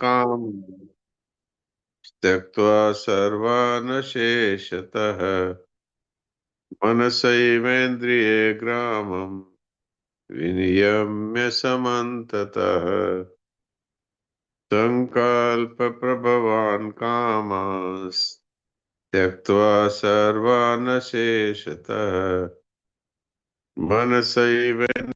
काम त्यक्त्वा सर्वान् शेषतः मनसैवेन्द्रिये ग्रामम् विनियम्य समन्ततः संकल्पप्रभवान् कामांस्त्यक्त्वा सर्वान् शेषतः मनसैवेन्द्रिये।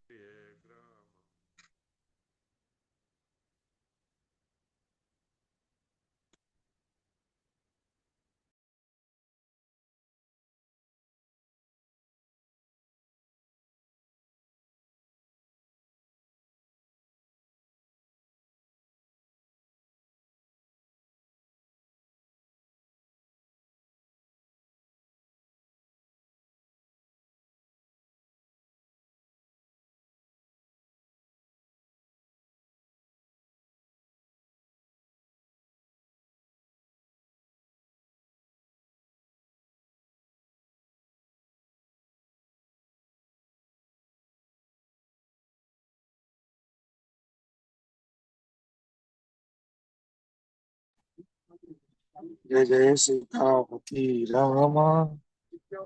जय जय सीतापति रामा। जय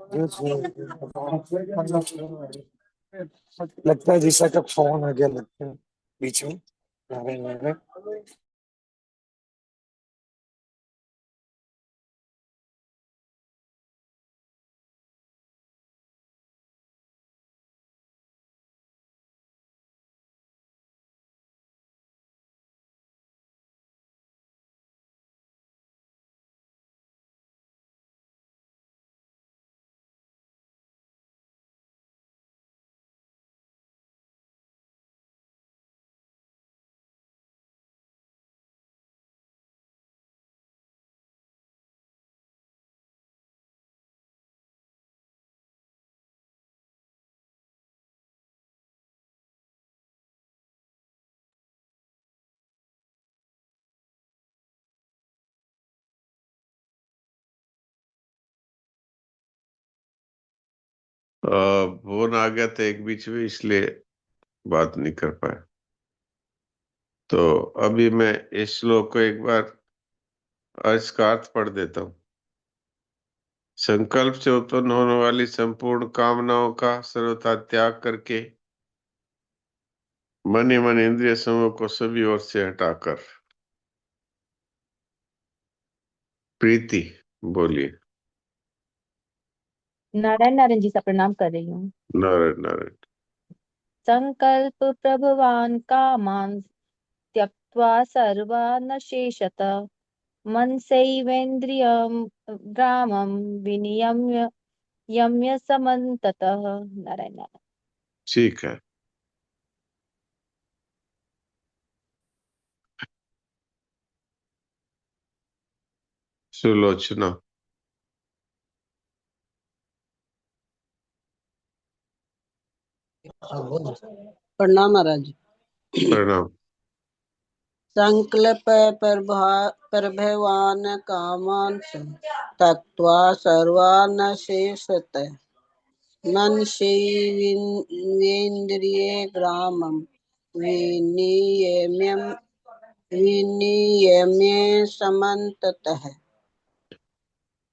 लगता है जिसका का फोन आ गया, लगता है बीच में। नारायण नारायण। फोन आ गया था एक बीच में, इसलिए बात नहीं कर पाया। तो अभी मैं इस श्लोक को एक बार इसका अर्थ पढ़ देता हूँ। संकल्प से उत्पन्न होने वाली संपूर्ण कामनाओं का सर्वथा त्याग करके मन ही मन इंद्रिय समूह को सभी ओर से हटाकर प्रीति बोलिए। नारायण नारायण जी सा प्रणाम कर रही हूँ। नारायण नारायण। संकल्प प्रभवान कामान् त्यक्त्वा सर्वान् शेषतः मनसैवेन्द्रियं ग्रामं विनियम्य यम्य समन्ततः। नारायण नारायण। ठीक है। सुलोचना। प्रणाम महाराज। प्रणाम। संकल्प प्रभवान कामान त्यक्त्वा सर्वान् शेषतः मनसैवेन्द्रिये ग्रामं विनियम्य समन्ततः।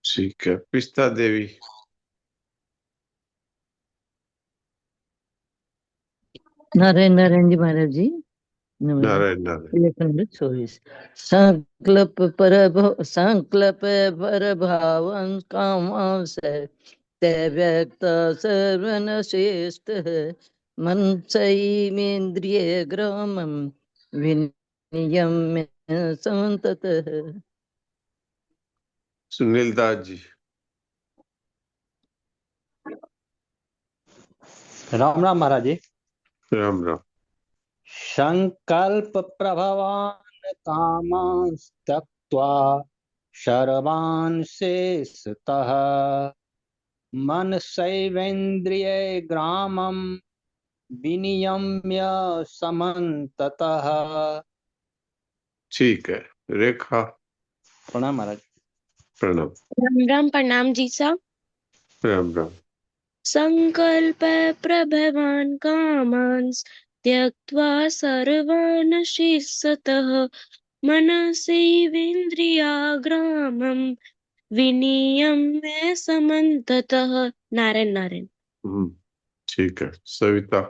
ठीक है। पिस्ता देवी। नारायण नारायण जी महाराज जी। नारायण नारायण। लेखन 24। संकल्प परभावं कामांस ते व्यक्त सर्वन श्रेष्ठ मनसैवेन्द्रिये ग्रामं विनियम्य समन्ततः। सुनील दास जी। राम राम महाराज जी। राम राम। संकल्प प्रभवान कामान् त्यक्त्वा सर्वान् शेषतः मनसैवेन्द्रिये ग्रामं विनियम्य समन्ततः। ठीक है। रेखा। प्रणाम महाराज। प्रणाम। राम राम प्रणाम जी सा। राम राम। संकल्प प्रभवान कामांस् त्यक्त्वा सर्वान् शेषतः मनसैवेन्द्रियाग्रामं विनियम्य समन्ततः। नारायण नारायण। ठीक है। सविता।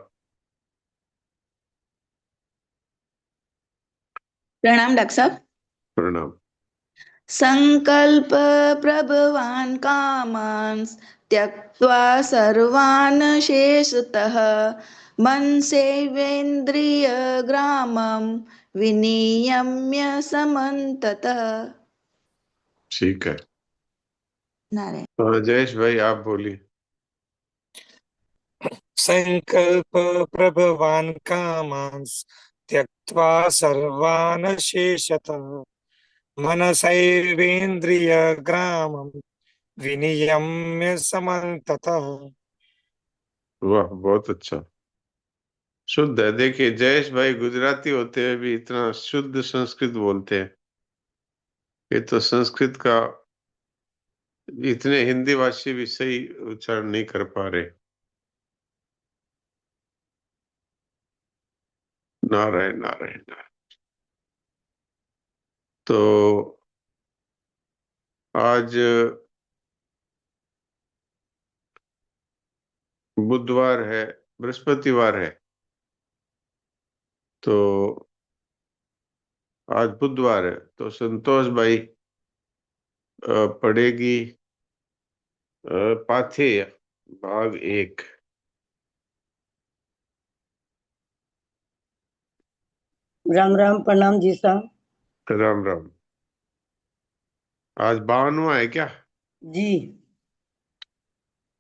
प्रणाम डॉक्टर साहब। प्रणाम। संकल्प प्रभवान कामान् त्यक्त्वा सर्वान् शेषतः मनसेवेन्द्रिय ग्रामं विनियम्य समन्ततः। ठीक है। नारायण। तो जयेश भाई आप बोलिए। संकल्प प्रभवान कामांस त्यक्त्वा सर्वान् शेषतः मनसैवेन्द्रिय ग्रामं विनियम्य समन्ततः। वाह, बहुत अच्छा, शुद्ध है। देखिए जयेश भाई गुजराती होते हुए भी इतना शुद्ध संस्कृत बोलते हैं। ये तो संस्कृत का इतने हिंदी भाषी भी सही उच्चारण नहीं कर पा रहे। नारायण नारायण नारायण। तो आज बुधवार है, बृहस्पतिवार है, तो आज बुधवार है तो संतोष भाई पढ़ेगी पाथेय भाग 1। राम राम, प्रणाम जी साहब। राम राम। आज 52वां है क्या? जी।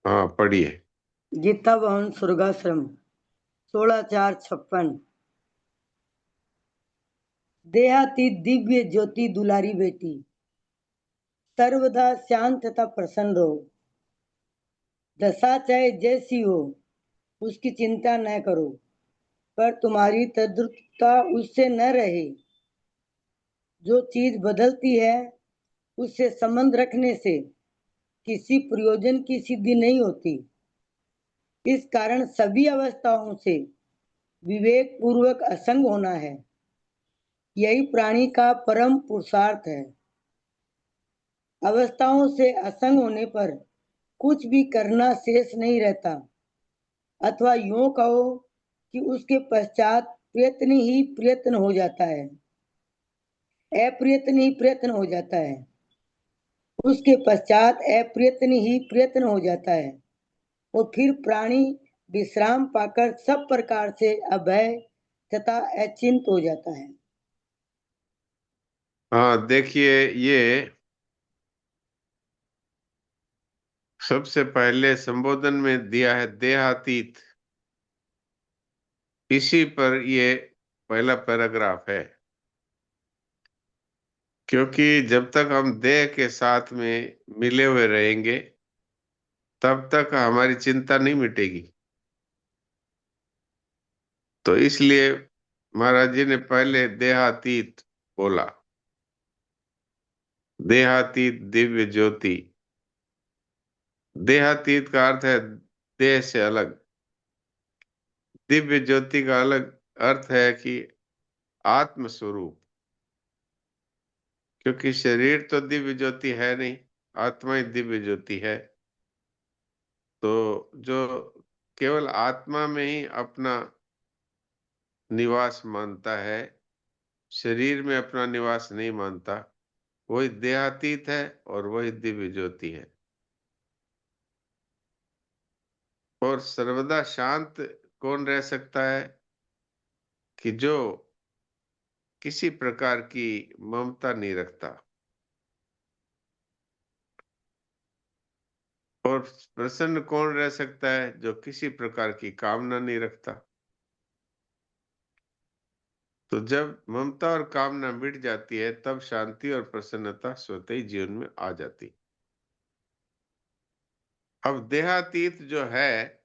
हाँ पढ़िए। गीता भवन स्वर्गाश्रम 16/4/56। देहातीत दिव्य ज्योति दुलारी बेटी, सर्वदा शांत तथा प्रसन्न रहो। दशा चाहे जैसी हो उसकी चिंता न करो, पर तुम्हारी तद्रुपता उससे न रहे। जो चीज बदलती है उससे संबंध रखने से किसी प्रयोजन की सिद्धि नहीं होती। इस कारण सभी अवस्थाओं से विवेक पूर्वक असंग होना है। यही प्राणी का परम पुरुषार्थ है। अवस्थाओं से असंग होने पर कुछ भी करना शेष नहीं रहता, अथवा यूं कहो कि उसके पश्चात प्रयत्न ही प्रयत्न हो जाता है, अप्रयत्न ही प्रयत्न हो जाता है। उसके पश्चात अप्रयत्न ही प्रयत्न हो जाता है और फिर प्राणी विश्राम पाकर सब प्रकार से अभय तथा अचिंत हो जाता है। हाँ देखिए, ये सबसे पहले संबोधन में दिया है देहातीत, इसी पर ये पहला पैराग्राफ है। क्योंकि जब तक हम देह के साथ में मिले हुए रहेंगे तब तक हमारी चिंता नहीं मिटेगी। तो इसलिए महाराज जी ने पहले देहातीत बोला। देहातीत दिव्य ज्योति। देहातीत का अर्थ है देह से अलग। दिव्य ज्योति का अलग अर्थ है कि आत्म स्वरूप। क्योंकि शरीर तो दिव्य ज्योति है नहीं, आत्मा ही दिव्य ज्योति है। तो जो केवल आत्मा में ही अपना निवास मानता है, शरीर में अपना निवास नहीं मानता, वही देहातीत है और वही दिव्य ज्योति है। और सर्वदा शांत कौन रह सकता है? कि जो किसी प्रकार की ममता नहीं रखता। और प्रसन्न कौन रह सकता है? जो किसी प्रकार की कामना नहीं रखता। तो जब ममता और कामना मिट जाती है तब शांति और प्रसन्नता स्वतः ही जीवन में आ जाती। अब देहातीत जो है,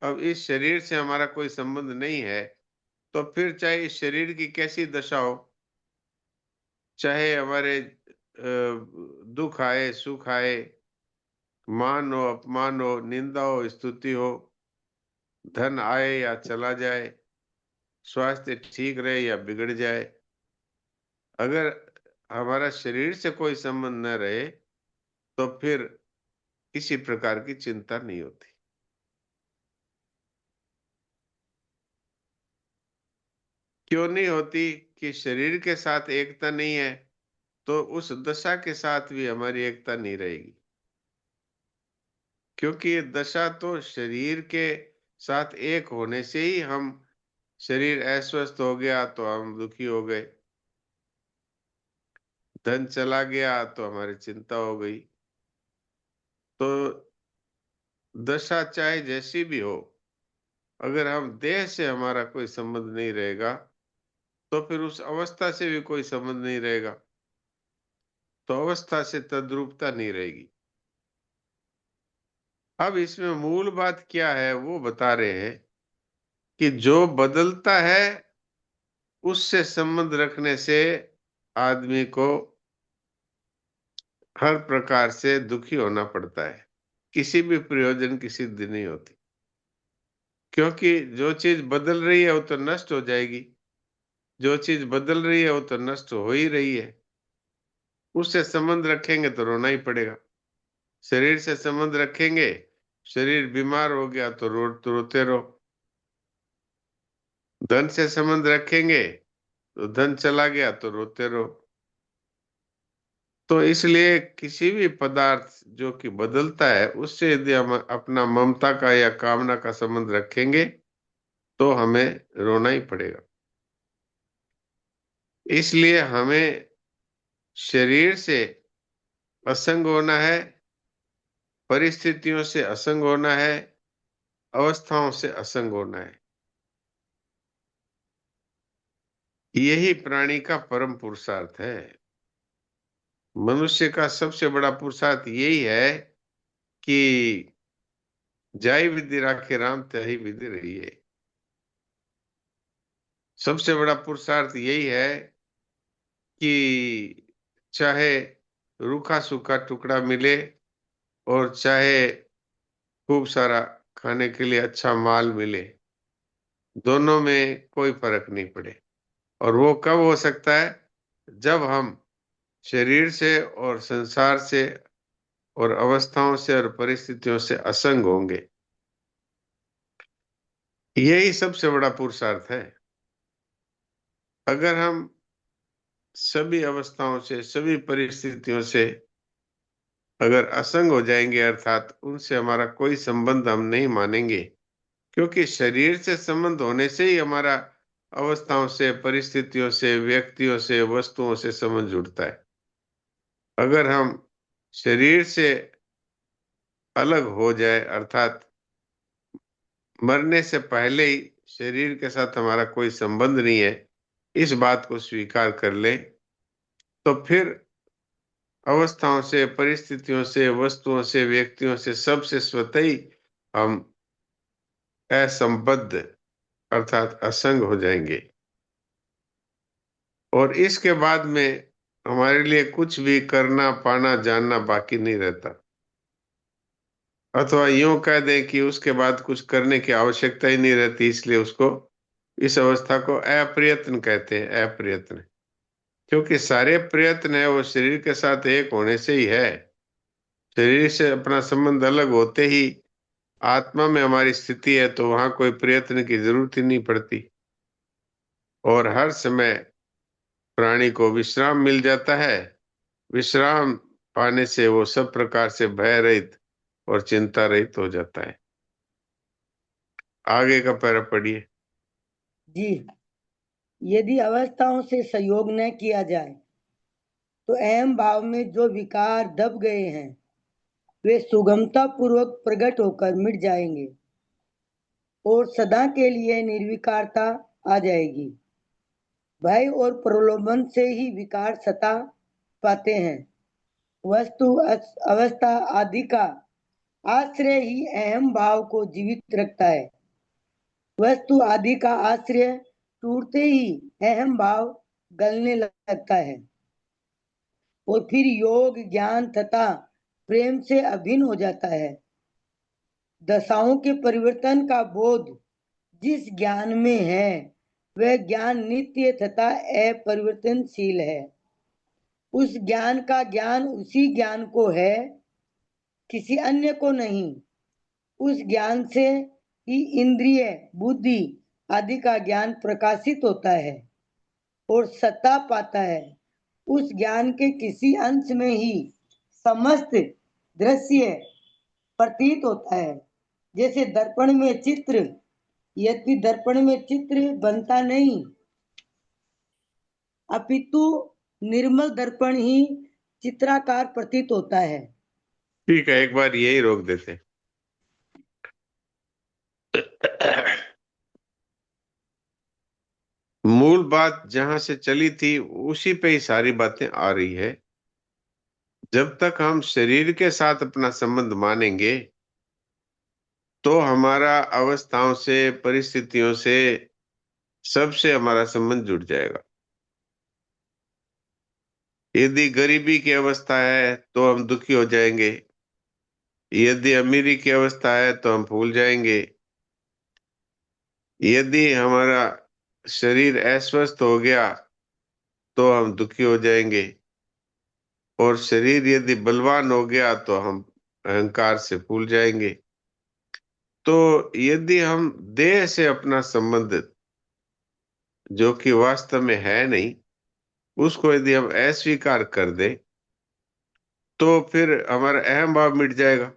अब इस शरीर से हमारा कोई संबंध नहीं है, तो फिर चाहे इस शरीर की कैसी दशा हो, चाहे हमारे दुख आए सुख आए, मान हो अपमान हो, निंदा हो स्तुति हो, धन आए या चला जाए, स्वास्थ्य ठीक रहे या बिगड़ जाए, अगर हमारा शरीर से कोई संबंध न रहे तो फिर किसी प्रकार की चिंता नहीं होती। क्यों नहीं होती? कि शरीर के साथ एकता नहीं है तो उस दशा के साथ भी हमारी एकता नहीं रहेगी, क्योंकि ये दशा तो शरीर के साथ एक होने से ही हम, शरीर अस्वस्थ हो गया तो हम दुखी हो गए, धन चला गया तो हमारी चिंता हो गई। तो दशा चाहे जैसी भी हो, अगर हम देह से हमारा कोई संबंध नहीं रहेगा तो फिर उस अवस्था से भी कोई संबंध नहीं रहेगा, तो अवस्था से तद्रूपता नहीं रहेगी। अब इसमें मूल बात क्या है वो बता रहे हैं कि जो बदलता है उससे संबंध रखने से आदमी को हर प्रकार से दुखी होना पड़ता है, किसी भी प्रयोजन की सिद्धि नहीं होती, क्योंकि जो चीज बदल रही है वो तो नष्ट हो जाएगी, जो चीज बदल रही है वो तो नष्ट हो ही रही है। उससे संबंध रखेंगे तो रोना ही पड़ेगा। शरीर से संबंध रखेंगे, शरीर बीमार हो गया तो रोते रहो। धन से संबंध रखेंगे तो धन चला गया तो रोते रहो। तो इसलिए किसी भी पदार्थ जो कि बदलता है उससे यदि हम अपना ममता का या कामना का संबंध रखेंगे तो हमें रोना ही पड़ेगा। इसलिए हमें शरीर से असंग होना है, परिस्थितियों से असंग होना है, अवस्थाओं से असंग होना है। यही प्राणी का परम पुरुषार्थ है। मनुष्य का सबसे बड़ा पुरुषार्थ यही है कि जाई विधि राखे राम त्याही विधि रहिए। सबसे बड़ा पुरुषार्थ यही है कि चाहे रूखा सूखा टुकड़ा मिले और चाहे खूब सारा खाने के लिए अच्छा माल मिले, दोनों में कोई फर्क नहीं पड़े। और वो कब हो सकता है? जब हम शरीर से और संसार से और अवस्थाओं से और परिस्थितियों से असंग होंगे। यही सबसे बड़ा पुरुषार्थ है। अगर हम सभी अवस्थाओं से, सभी परिस्थितियों से अगर असंग हो जाएंगे, अर्थात उनसे हमारा कोई संबंध हम नहीं मानेंगे, क्योंकि शरीर से संबंध होने से ही हमारा अवस्थाओं से, परिस्थितियों से, व्यक्तियों से, वस्तुओं से संबंध जुड़ता है। अगर हम शरीर से अलग हो जाए, अर्थात मरने से पहले ही शरीर के साथ हमारा कोई संबंध नहीं है, इस बात को स्वीकार कर ले, तो फिर अवस्थाओं से, परिस्थितियों से, वस्तुओं से, व्यक्तियों से, सबसे स्वतः ही हम असंबद्ध अर्थात असंग हो जाएंगे। और इसके बाद में हमारे लिए कुछ भी करना, पाना, जानना बाकी नहीं रहता। अथवा यूं कह दें कि उसके बाद कुछ करने की आवश्यकता ही नहीं रहती, इसलिए उसको, इस अवस्था को अप्रयत्न कहते हैं। अप्रयत्न, क्योंकि सारे प्रयत्न है वो शरीर के साथ एक होने से ही है। शरीर से अपना संबंध अलग होते ही आत्मा में हमारी स्थिति है, तो वहां कोई प्रयत्न की जरूरत ही नहीं पड़ती और हर समय प्राणी को विश्राम मिल जाता है। विश्राम पाने से वो सब प्रकार से भय रहित और चिंता रहित हो जाता है। आगे का पैरा पढ़िए। जी, यदि अवस्थाओं से सहयोग न किया जाए तो अहम भाव में जो विकार दब गए हैं वे सुगमता पूर्वक प्रकट होकर मिट जाएंगे और सदा के लिए निर्विकारता आ जाएगी। भय और प्रलोभन से ही विकार सता पाते हैं। वस्तु, अवस्था आदि का आश्रय ही अहम भाव को जीवित रखता है। वस्तु आदि का आश्रय टूटते ही अहम भाव गलने लगता है और फिर योग, ज्ञान तथा प्रेम से अभिन्न हो जाता है। दशाओं के परिवर्तन का बोध जिस ज्ञान में है वह ज्ञान नित्य तथा अपरिवर्तनशील है। उस ज्ञान का ज्ञान उसी ज्ञान को है, किसी अन्य को नहीं। उस ज्ञान से ही इंद्रिय, बुद्धि आदि का ज्ञान प्रकाशित होता है और सत्ता पाता है। उस ज्ञान के किसी अंश में ही समस्त दृश्य प्रतीत होता है। जैसे दर्पण में चित्र, यद्यपि दर्पण में चित्र बनता नहीं, अपितु निर्मल दर्पण ही चित्राकार प्रतीत होता है। ठीक है, एक बार यही रोक देते। मूल बात जहां से चली थी उसी पे ही सारी बातें आ रही है। जब तक हम शरीर के साथ अपना संबंध मानेंगे तो हमारा अवस्थाओं से, परिस्थितियों से, सबसे हमारा संबंध जुड़ जाएगा। यदि गरीबी की अवस्था है तो हम दुखी हो जाएंगे, यदि अमीरी की अवस्था है तो हम भूल जाएंगे, यदि हमारा शरीर अस्वस्थ हो गया तो हम दुखी हो जाएंगे, और शरीर यदि बलवान हो गया तो हम अहंकार से फूल जाएंगे। तो यदि हम देह से अपना संबंध, जो कि वास्तव में है नहीं, उसको यदि हम अस्वीकार कर दें तो फिर हमारा अहम भाव मिट जाएगा।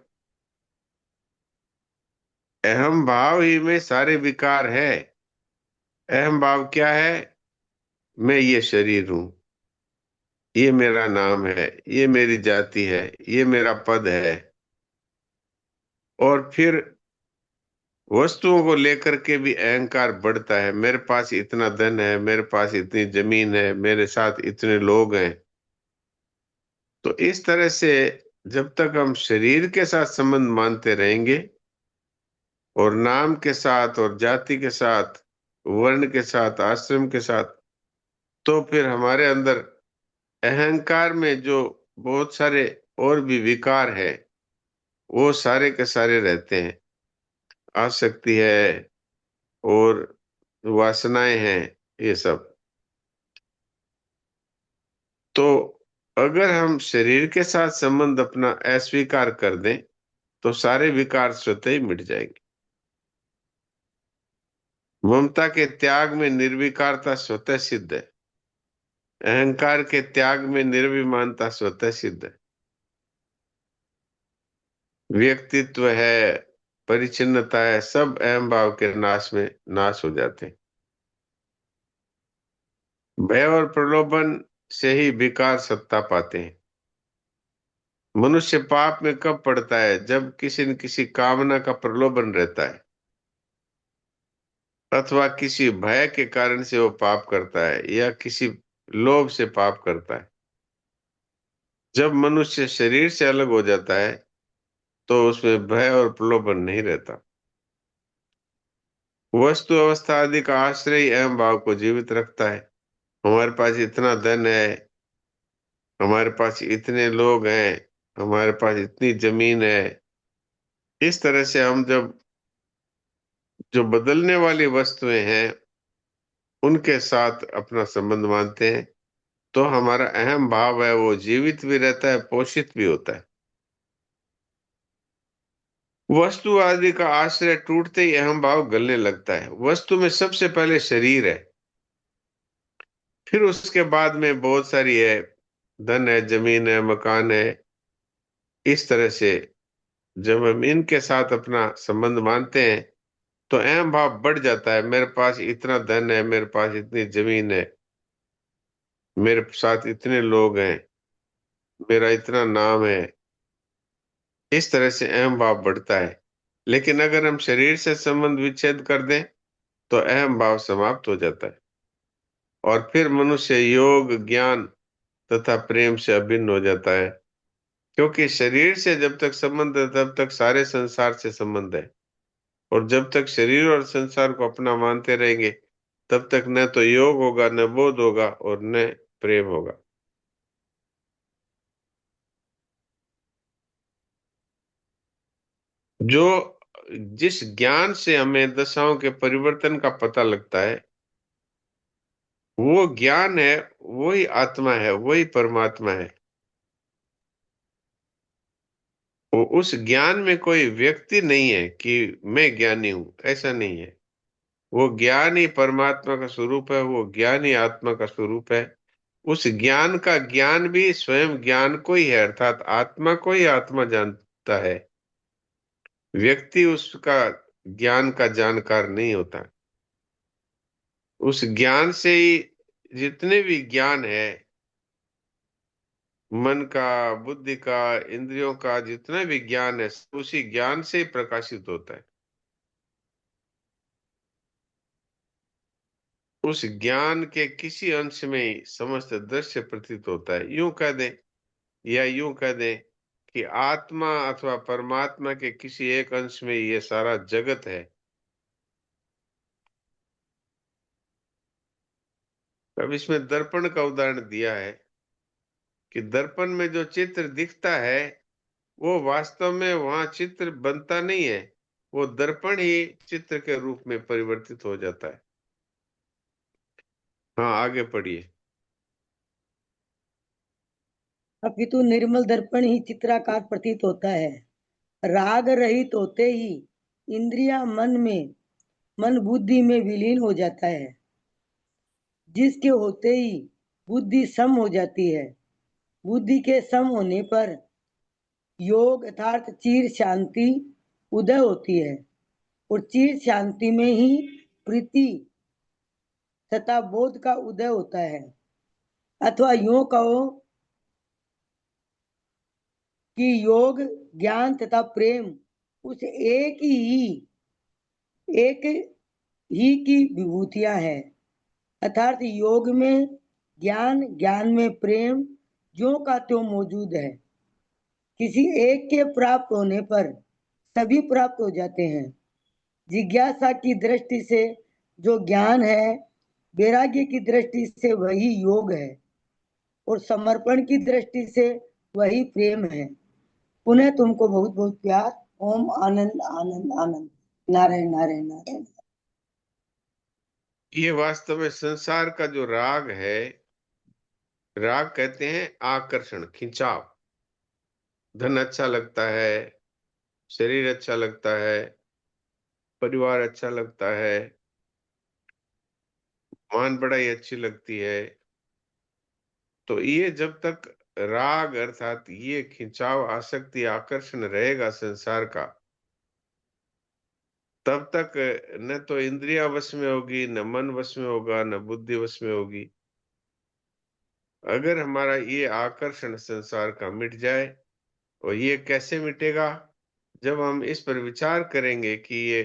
अहम भाव ही में सारे विकार है। अहम भाव क्या है? मैं ये शरीर हूं, ये मेरा नाम है, ये मेरी जाति है, ये मेरा पद है। और फिर वस्तुओं को लेकर के भी अहंकार बढ़ता है। मेरे पास इतना धन है, मेरे पास इतनी जमीन है, मेरे साथ इतने लोग हैं। तो इस तरह से जब तक हम शरीर के साथ संबंध मानते रहेंगे, और नाम के साथ और जाति के साथ, वर्ण के साथ, आश्रम के साथ, तो फिर हमारे अंदर अहंकार में जो बहुत सारे और भी विकार है वो सारे के सारे रहते हैं। आसक्ति है और वासनाएं हैं, ये सब। तो अगर हम शरीर के साथ संबंध अपना अस्वीकार कर दें तो सारे विकार स्वतः ही मिट जाएंगे। ममता के त्याग में निर्विकारता स्वतः सिद्ध है। अहंकार के त्याग में निर्विमानता स्वतः सिद्ध है। व्यक्तित्व है, परिचिन्नता है, सब अहम भाव के नाश में नाश हो जाते हैं। भय और प्रलोभन से ही विकार सत्ता पाते हैं। मनुष्य पाप में कब पड़ता है? जब किसी न किसी कामना का प्रलोभन रहता है, अथवा किसी भय के कारण से वो पाप करता है, या किसी लोभ से पाप करता है। जब मनुष्य शरीर से अलग हो जाता है तो उसमें भय और प्रलोभन नहीं रहता। वस्तु अवस्था आदि का आश्रय अहम भाव को जीवित रखता है। हमारे पास इतना धन है, हमारे पास इतने लोग हैं, हमारे पास इतनी जमीन है। इस तरह से हम जब जो बदलने वाली वस्तुएं हैं उनके साथ अपना संबंध मानते हैं तो हमारा अहम भाव है वो जीवित भी रहता है, पोषित भी होता है। वस्तु आदि का आश्रय टूटते ही अहम भाव गलने लगता है। वस्तु में सबसे पहले शरीर है, फिर उसके बाद में बहुत सारी है, धन है, जमीन है, मकान है। इस तरह से जब हम इनके साथ अपना संबंध मानते हैं तो अहम भाव बढ़ जाता है। मेरे पास इतना धन है, मेरे पास इतनी जमीन है, मेरे साथ इतने लोग हैं, मेरा इतना नाम है। इस तरह से अहम भाव बढ़ता है। लेकिन अगर हम शरीर से संबंध विच्छेद कर दें तो अहम भाव समाप्त हो जाता है, और फिर मनुष्य योग, ज्ञान तथा प्रेम से अभिन्न हो जाता है। क्योंकि शरीर से जब तक संबंध है तब तक सारे संसार से संबंध है, और जब तक शरीर और संसार को अपना मानते रहेंगे तब तक न तो योग होगा, न बोध होगा, और न प्रेम होगा। जो जिस ज्ञान से हमें दशाओं के परिवर्तन का पता लगता है वो ज्ञान है, वही आत्मा है, वही परमात्मा है। वो उस ज्ञान में कोई व्यक्ति नहीं है कि मैं ज्ञानी हूं, ऐसा नहीं है। वो ज्ञान ही परमात्मा का स्वरूप है, वो ज्ञान ही आत्मा का स्वरूप है। उस ज्ञान का ज्ञान भी स्वयं ज्ञान को ही है, अर्थात आत्मा को ही आत्मा जानता है। व्यक्ति उसका ज्ञान का जानकार नहीं होता। उस ज्ञान से ही जितने भी ज्ञान है, मन का, बुद्धि का, इंद्रियों का जितना भी ज्ञान है, उसी ज्ञान से ही प्रकाशित होता है। उस ज्ञान के किसी अंश में ही समस्त दृश्य प्रतीत होता है। यूं कह दें या यूं कह दें कि आत्मा अथवा परमात्मा के किसी एक अंश में ये सारा जगत है। अब इसमें दर्पण का उदाहरण दिया है कि दर्पण में जो चित्र दिखता है वो वास्तव में वहां चित्र बनता नहीं है, वो दर्पण ही चित्र के रूप में परिवर्तित हो जाता है। हाँ, आगे पढ़िए। अपितु निर्मल दर्पण ही चित्राकार प्रतीत होता है। राग रहित होते ही इंद्रिया मन बुद्धि में विलीन हो जाता है, जिसके होते ही बुद्धि सम हो जाती है। बुद्धि के सम होने पर योग अर्थात चीर शांति उदय होती है, और चीर शांति में ही प्रीति तथा बोध का उदय होता है। अथवा यूं कहो कि योग, ज्ञान तथा प्रेम उस एक ही की विभूतियां हैं। अर्थात योग में ज्ञान, ज्ञान में प्रेम ज्यों का त्यों मौजूद है। किसी एक के प्राप्त होने पर सभी प्राप्त हो जाते हैं। जिज्ञासा की दृष्टि से जो ज्ञान है, वैराग्य की दृष्टि से वही योग है, और समर्पण की दृष्टि से वही प्रेम है। पुनः तुमको बहुत बहुत प्यार। ओम आनंद आनंद आनंद। नारायण नारायण नारायण। ये वास्तव में संसार का जो राग है, राग कहते हैं आकर्षण, खिंचाव। धन अच्छा लगता है, शरीर अच्छा लगता है, परिवार अच्छा लगता है, मान बढ़ाई अच्छी लगती है। तो ये जब तक राग अर्थात ये खिंचाव, आसक्ति, आकर्षण रहेगा संसार का, तब तक न तो इंद्रिया वश में होगी, न मन वश में होगा, न बुद्धि वश में होगी। अगर हमारा ये आकर्षण संसार का मिट जाए, और ये कैसे मिटेगा? जब हम इस पर विचार करेंगे कि ये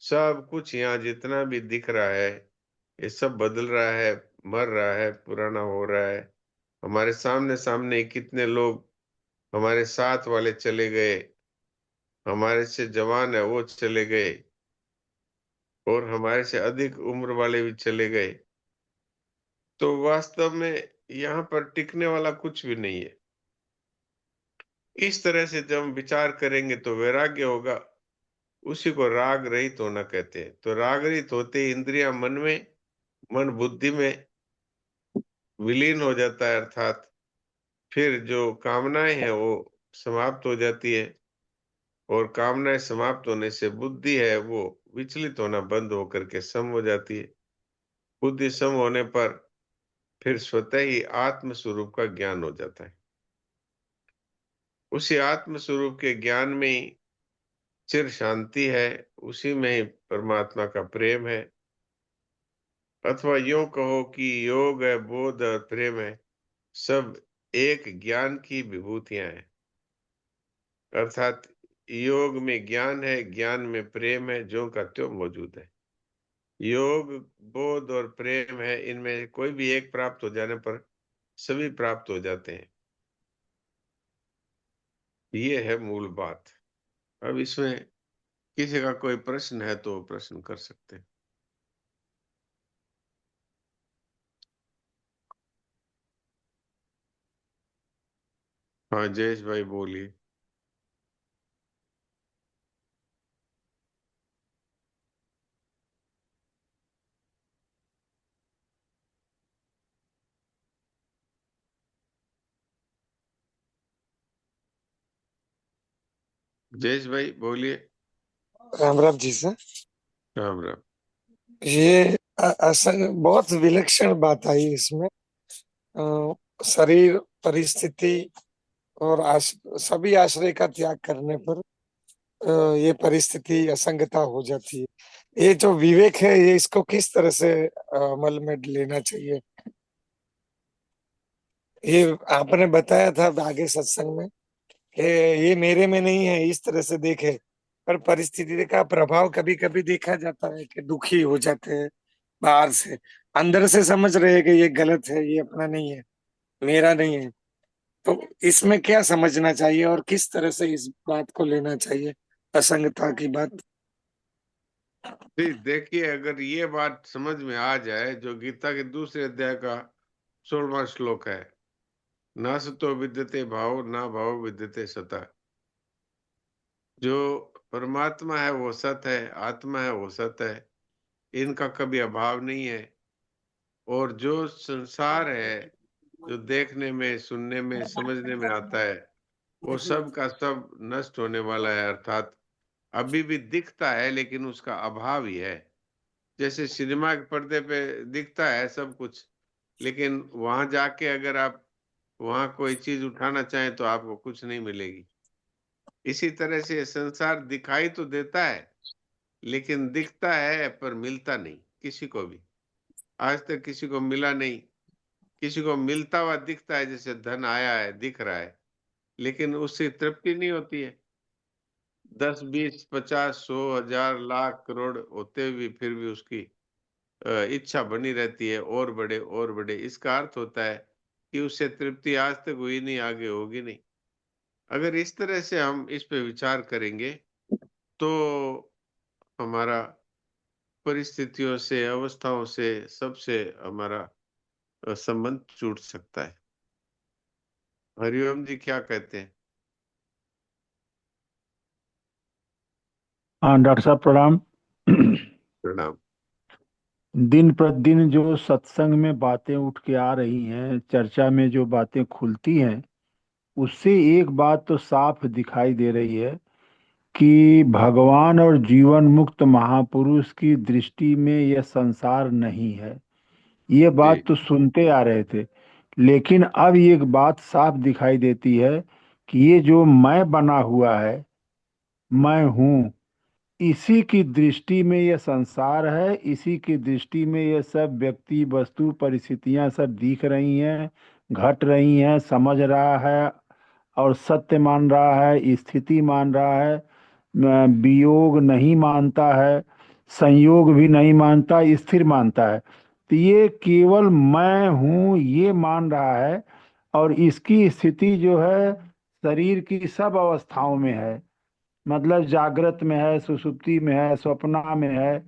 सब कुछ यहाँ जितना भी दिख रहा है, ये सब बदल रहा है, मर रहा है, पुराना हो रहा है। हमारे सामने सामने कितने लोग हमारे साथ वाले चले गए, हमारे से जवान है वो चले गए, और हमारे से अधिक उम्र वाले भी चले गए। तो वास्तव में यहाँ पर टिकने वाला कुछ भी नहीं है। इस तरह से जब हम विचार करेंगे तो वैराग्य होगा। उसी को राग रहित होना कहते हैं। तो राग रहित होते ही इंद्रिया मन में, मन बुद्धि में विलीन हो जाता है, अर्थात फिर जो कामनाएं हैं वो समाप्त हो जाती है, और कामनाएं समाप्त होने से बुद्धि है वो विचलित होना बंद होकर के सम हो जाती है। बुद्धि सम होने पर फिर स्वतः ही आत्म स्वरूप का ज्ञान हो जाता है। उसी आत्म स्वरूप के ज्ञान में ही चिर शांति है, उसी में ही परमात्मा का प्रेम है। अथवा यूं कहो कि योग है, बोध और प्रेम है, सब एक ज्ञान की विभूतियां हैं। अर्थात योग में ज्ञान है, ज्ञान में प्रेम है, ज्यों का त्यों मौजूद है। योग, बोध और प्रेम है, इनमें कोई भी एक प्राप्त हो जाने पर सभी प्राप्त हो जाते हैं। ये है मूल बात। अब इसमें किसी का कोई प्रश्न है तो प्रश्न कर सकते हैं। हाँ जयेश भाई बोलिए। जयेश भाई बोलिए। राम राम जी से। राम राम। ये असंग बहुत विलक्षण बात आई इसमें। शरीर, परिस्थिति और सभी आश्रय का त्याग करने पर ये परिस्थिति असंगता हो जाती है। ये जो विवेक है, ये इसको किस तरह से अमल में लेना चाहिए? ये आपने बताया था आगे सत्संग में कि ये मेरे में नहीं है, इस तरह से देखे। पर परिस्थिति का प्रभाव कभी कभी देखा जाता है कि दुखी हो जाते हैं बाहर से, अंदर से समझ रहे हैं कि ये गलत है, ये अपना नहीं है, मेरा नहीं है। तो इसमें क्या समझना चाहिए और किस तरह से इस बात को लेना चाहिए, असंगता की बात? जी देखिए, अगर ये बात समझ में आ जाए, जो गीता के दूसरे अध्याय का 16वां श्लोक है, न सतो विद्यते भाव न भाव विद्यते सता। जो परमात्मा है वो सत है, आत्मा है वो सत है, इनका कभी अभाव नहीं है। और जो संसार है, जो देखने में, सुनने में, समझने में आता है, वो सब का सब नष्ट होने वाला है। अर्थात अभी भी दिखता है लेकिन उसका अभाव ही है। जैसे सिनेमा के पर्दे पे दिखता है सब कुछ, लेकिन वहां जाके अगर आप वहां कोई चीज उठाना चाहें तो आपको कुछ नहीं मिलेगी। इसी तरह से संसार दिखाई तो देता है, लेकिन दिखता है पर मिलता नहीं किसी को भी। आज तक किसी को मिला नहीं। किसी को मिलता हुआ दिखता है, जैसे धन आया है दिख रहा है, लेकिन उससे तृप्ति नहीं होती है। 10, 20, 50, 100, 1000, लाख, करोड़ होते हुए फिर भी उसकी इच्छा बनी रहती है, और बड़े और बड़े। इसका अर्थ होता है कि उससे तृप्ति आज तक हुई नहीं, आगे होगी नहीं। अगर इस तरह से हम इस पे विचार करेंगे तो हमारा परिस्थितियों से, अवस्थाओं से, सबसे हमारा संबंध छूट सकता है। हरिओम जी क्या कहते हैं? हाँ डॉक्टर साहब प्रणाम। प्रणाम। दिन प्रतिदिन जो सत्संग में बातें उठ के आ रही हैं, चर्चा में जो बातें खुलती हैं, उससे एक बात तो साफ दिखाई दे रही है कि भगवान और जीवन मुक्त महापुरुष की दृष्टि में यह संसार नहीं है। ये जी बात तो सुनते आ रहे थे, लेकिन अब एक बात साफ दिखाई देती है कि ये जो मैं बना हुआ है, मैं हूँ, इसी की दृष्टि में यह संसार है। इसी की दृष्टि में यह सब व्यक्ति, वस्तु, परिस्थितियां सब दिख रही हैं, घट रही हैं, समझ रहा है और सत्य मान रहा है, स्थिति मान रहा है, वियोग नहीं मानता है, संयोग भी नहीं मानता, स्थिर मानता है। तो ये केवल मैं हूँ ये मान रहा है, और इसकी स्थिति जो है शरीर की सब अवस्थाओं में है। मतलब जागृत में है, सुषुप्ति में है, स्वप्ना में है।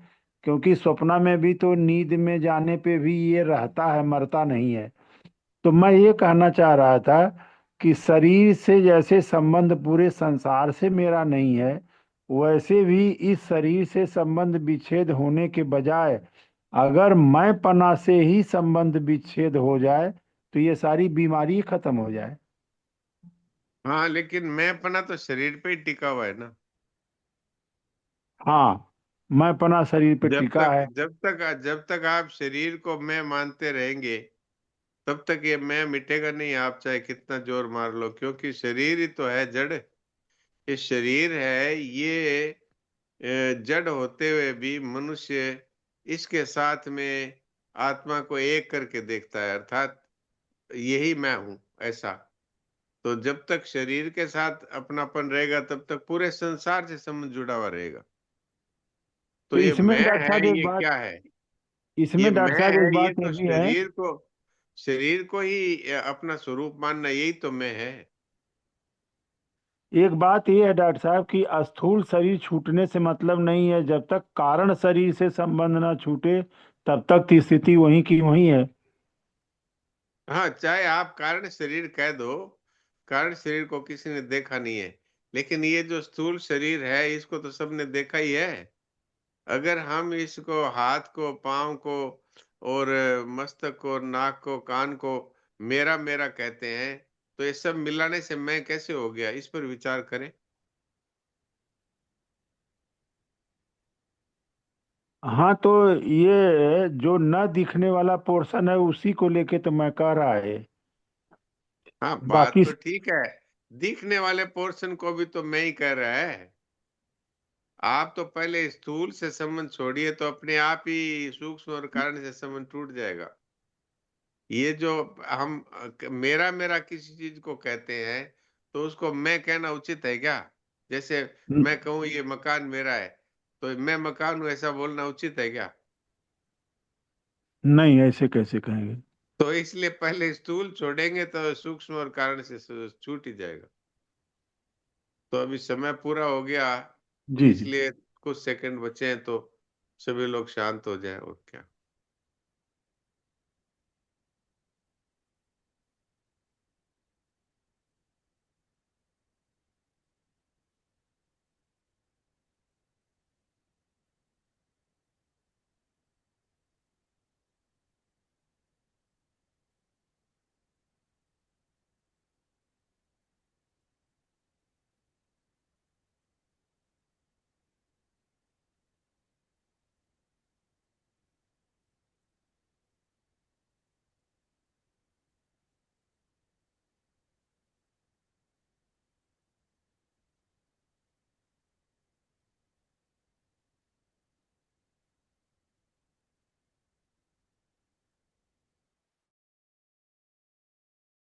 क्योंकि स्वप्ना में भी तो नींद में जाने पे भी ये रहता है, मरता नहीं है। तो मैं ये कहना चाह रहा था कि शरीर से जैसे संबंध पूरे संसार से मेरा नहीं है, वैसे भी इस शरीर से संबंध विच्छेद होने के बजाय अगर मैं पना से ही संबंध विच्छेद हो जाए तो ये सारी बीमारी खत्म हो जाए। हाँ, लेकिन मैं अपना तो शरीर पे ही टिका हुआ है ना। हाँ, मैं पना शरीर पे जब टिका तक है। जब तक आप शरीर को मैं मानते रहेंगे, तब तक ये मैं मिटेगा नहीं, आप चाहे कितना जोर मार लो। क्योंकि शरीर ही तो है जड़। ये शरीर है, ये जड़ होते हुए भी मनुष्य इसके साथ में आत्मा को एक करके देखता है, अर्थात यही मैं हूं, ऐसा। तो जब तक शरीर के साथ अपनापन रहेगा, तब तक पूरे संसार से संबंध जुड़ा हुआ रहेगा। तो तो ये इसमें मैं डॉक्टर है, साहब एक ये बात, क्या है? ये इसमें डॉक्टर मैं साहब है, एक ये बात ये तो भी है। शरीर को ही अपना स्वरूप मानना, यही तो मैं है। एक बात ये है डॉक्टर साहब कि स्थूल शरीर छूटने से मतलब नहीं है, जब तक कारण शरीर से संबंध ना छूटे तब तक की स्थिति वहीं की वहीं है। हाँ, चाहे आप कारण शरीर कह दो, कारण शरीर को किसी ने देखा नहीं है, लेकिन ये जो स्थूल शरीर है, इसको तो सबने देखा ही है। अगर हम इसको, हाथ को, पांव को और मस्तक को, नाक को, कान को मेरा मेरा कहते हैं, तो ये सब मिलाने से मैं कैसे हो गया? इस पर विचार करें। हाँ, तो ये जो न दिखने वाला पोर्शन है उसी को लेके तो मैं कह रहा है। हाँ, बात बाकी तो ठीक है। दिखने वाले पोर्शन को भी तो मैं ही कह रहा है। आप तो पहले स्थूल से संबंध छोड़िए, तो अपने आप ही सूक्ष्म और कारण से संबंध टूट जाएगा। ये जो हम मेरा मेरा किसी चीज को कहते हैं, तो उसको मैं कहना उचित है क्या? जैसे मैं कहूं ये मकान मेरा है, तो मैं मकान हूं ऐसा बोलना उचित है क्या? नहीं, ऐसे कैसे कहेंगे? तो इसलिए पहले स्थूल छोड़ेंगे तो सूक्ष्म और कारण से छूट ही जाएगा। तो अभी समय पूरा हो गया, जी जी। इसलिए कुछ सेकंड बचे हैं, तो सभी लोग शांत हो जाएं और क्या।